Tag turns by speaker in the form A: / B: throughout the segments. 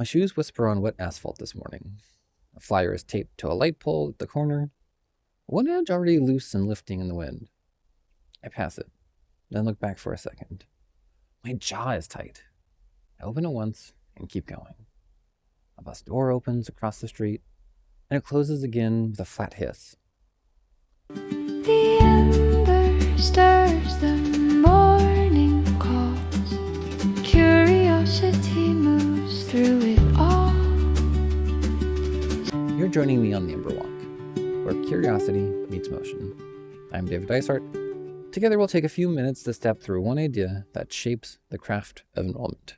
A: My shoes whisper on wet asphalt this morning. A flyer is taped to a light pole at the corner, one edge already loose and lifting in the wind. I pass it, then look back for a second. My jaw is tight. I open it once and keep going. A bus door opens across the street, and it closes again with a flat hiss.
B: The ember stirs, the morning calls. Curiosity moves through it all.
A: You're joining me on the Ember Walk, where curiosity meets motion. I'm David Dysart. Together we'll take a few minutes to step through one idea that shapes the craft of enrollment.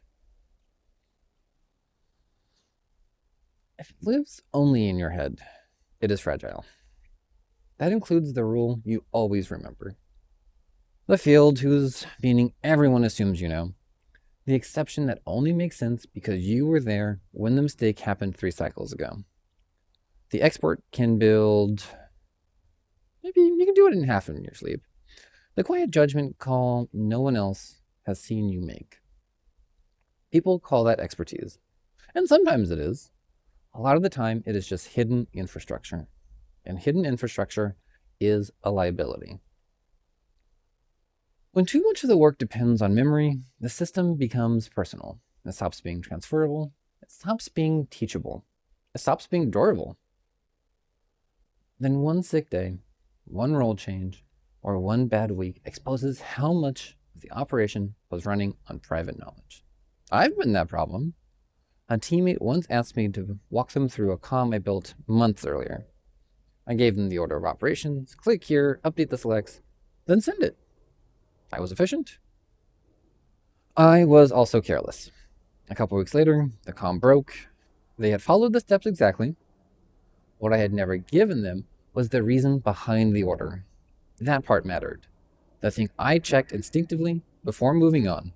A: If it lives only in your head, it is fragile. That includes the rule you always remember. The field whose meaning everyone assumes you know. The exception that only makes sense because you were there when the mistake happened 3 cycles ago. The expert can build... Maybe you can do it in half in your sleep. The quiet judgment call no one else has seen you make. People call that expertise. And sometimes it is. A lot of the time, it is just hidden infrastructure. And hidden infrastructure is a liability. When too much of the work depends on memory, the system becomes personal. It stops being transferable. It stops being teachable. It stops being durable. Then one sick day, one role change, or one bad week exposes how much of the operation was running on private knowledge. I've been that problem. A teammate once asked me to walk them through a comm I built months earlier. I gave them the order of operations, click here, update the selects, then send it. I was efficient. I was also careless. A couple weeks later, the comm broke. They had followed the steps exactly. What I had never given them was the reason behind the order. That part mattered. The thing I checked instinctively before moving on.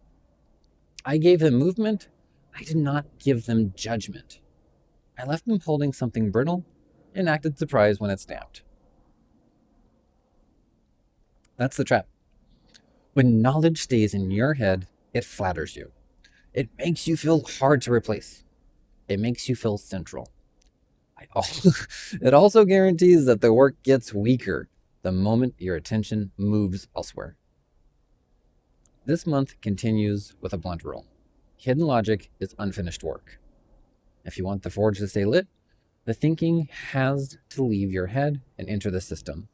A: I gave them movement. I did not give them judgment. I left them holding something brittle and acted surprised when it snapped. That's the trap. When knowledge stays in your head, it flatters you. It makes you feel hard to replace. It makes you feel central. It also guarantees that the work gets weaker the moment your attention moves elsewhere. This month continues with a blunt rule. Hidden logic is unfinished work. If you want the forge to stay lit, the thinking has to leave your head and enter the system.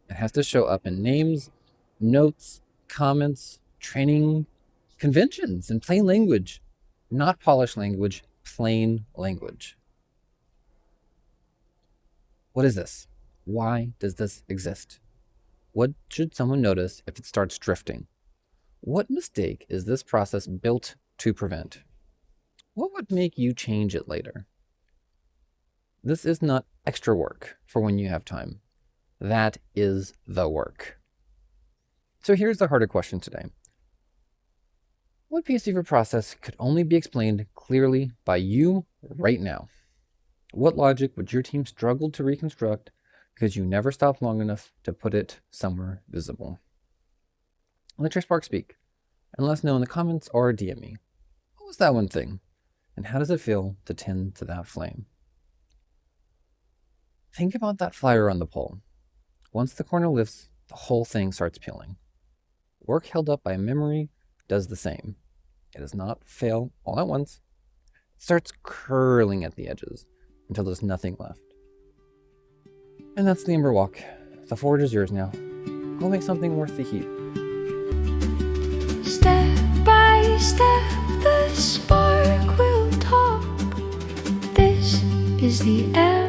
A: It has to show up in names, notes, comments, training, conventions, and plain language. Not polished language, plain language. What is this? Why does this exist? What should someone notice if it starts drifting? What mistake is this process built to prevent? What would make you change it later? This is not extra work for when you have time. That is the work. So here's the harder question today. What piece of your process could only be explained clearly by you right now? What logic would your team struggle to reconstruct because you never stopped long enough to put it somewhere visible? Let your spark speak, and let us know in the comments or DM me. What was that one thing? And how does it feel to tend to that flame? Think about that flyer on the pole. Once the corner lifts, the whole thing starts peeling. Work held up by memory does the same. It does not fail all at once. It starts curling at the edges until there's nothing left. And that's the Ember Walk. The forge is yours now. Go make something worth the heat.
B: Step by step, the spark will talk. This is the end.